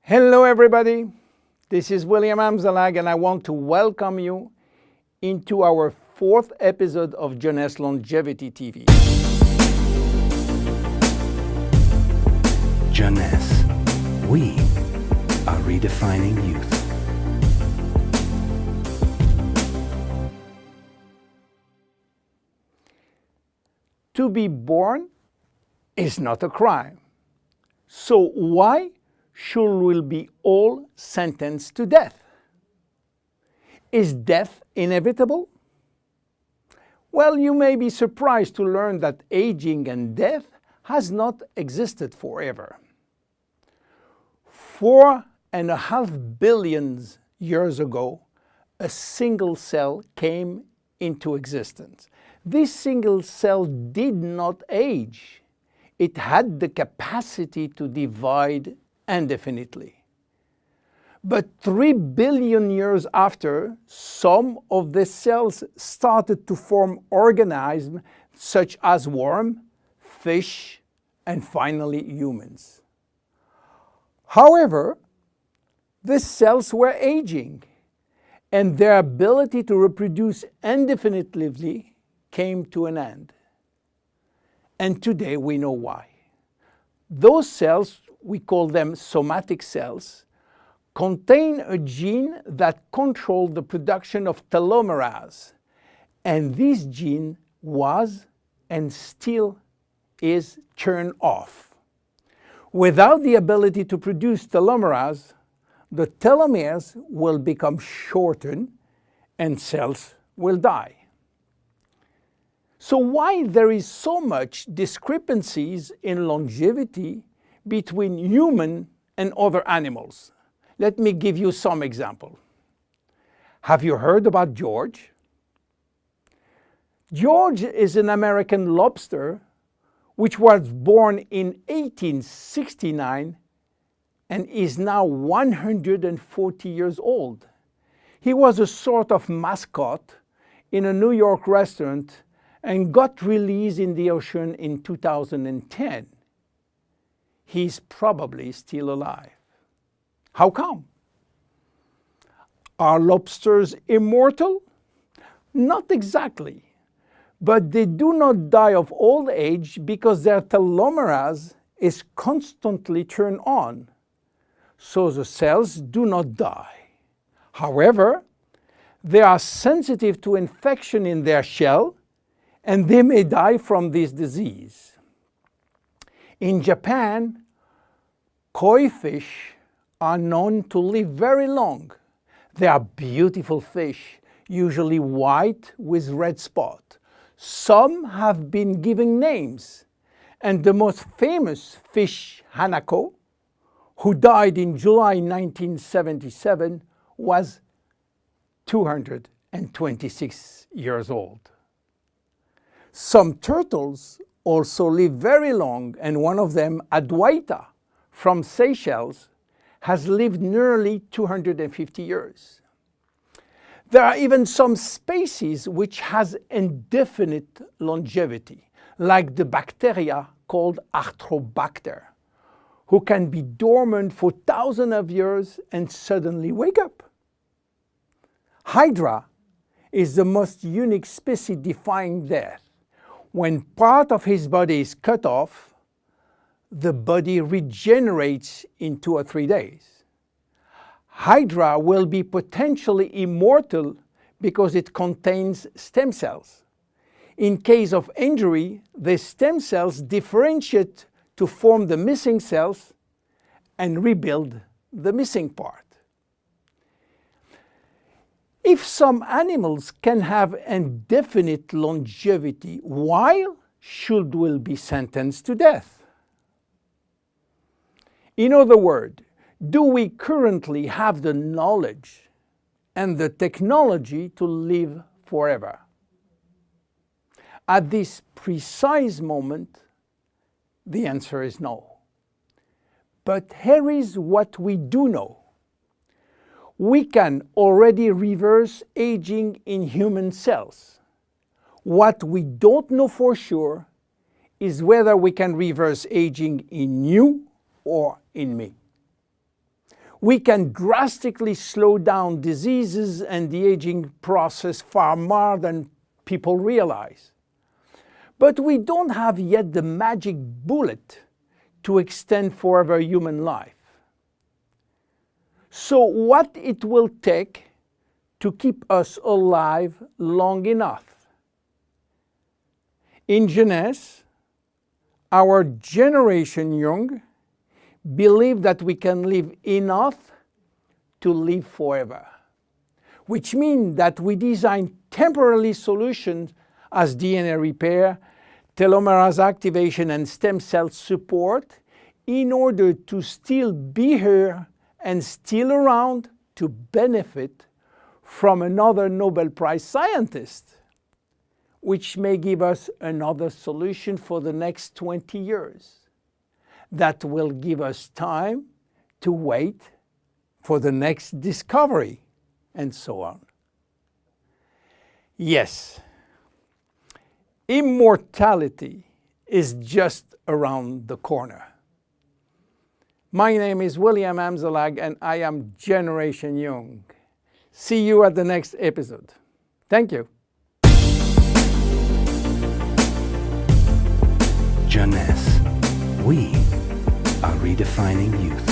Hello everybody, this is William Amzalag and I want to welcome you into our fourth episode of Jeunesse Longevity TV. Jeunesse, we are redefining youth. To be born is not a crime. So why should we be all sentenced to death? Is death inevitable? Well, you may be surprised to learn that aging and death has not existed forever. 4.5 billion years ago, a single cell came into existence. This single cell did not age. It had the capacity to divide indefinitely. But 3 billion years after, some of the cells started to form organisms such as worms, fish, and finally humans. However, the cells were aging, and their ability to reproduce indefinitely came to an end. And today we know why. Those cells, we call them somatic cells, contain a gene that controls the production of telomerase. And this gene was and still is turned off. Without the ability to produce telomerase, the telomeres will become shortened and cells will die. So why there is so much discrepancies in longevity between human and other animals? Let me give you some example. Have you heard about George? George is an American lobster which was born in 1869 and is now 140 years old. He was a sort of mascot in a New York restaurant and got released in the ocean in 2010. He's probably still alive. How come? Are lobsters immortal? Not exactly, but they do not die of old age because their telomerase is constantly turned on, so the cells do not die. However, they are sensitive to infection in their shell, and they may die from this disease. In Japan, koi fish are known to live very long. They are beautiful fish, usually white with red spot. Some have been given names, and the most famous fish, Hanako, who died in July 1977, was 226 years old. Some turtles also live very long, and one of them, Adwaita, from Seychelles, has lived nearly 250 years. There are even some species which has indefinite longevity, like the bacteria called Arthrobacter, who can be dormant for thousands of years and suddenly wake up. Hydra is the most unique species defying death. When part of his body is cut off, the body regenerates in 2 or 3 days. Hydra will be potentially immortal because it contains stem cells. In case of injury, the stem cells differentiate to form the missing cells and rebuild the missing part. If some animals can have indefinite longevity, why should we be sentenced to death? In other words, do we currently have the knowledge and the technology to live forever? At this precise moment, the answer is no. But here is what we do know. We can already reverse aging in human cells. What we don't know for sure is whether we can reverse aging in you or in me. we can drastically slow down diseases and the aging process far more than people realize. But we don't have yet the magic bullet to extend forever human life. So what it will take to keep us alive long enough? In jeunesse, our generation young believe that we can live enough to live forever, which means that we design temporary solutions as DNA repair, telomerase activation, and stem cell support in order to still be here and still around to benefit from another Nobel Prize scientist, which may give us another solution for the next 20 years. That will give us time to wait for the next discovery, and so on. Yes, immortality is just around the corner. My name is William Amzalag, and I am Generation Young. See you at the next episode. Thank you. Jeunesse. We are redefining youth.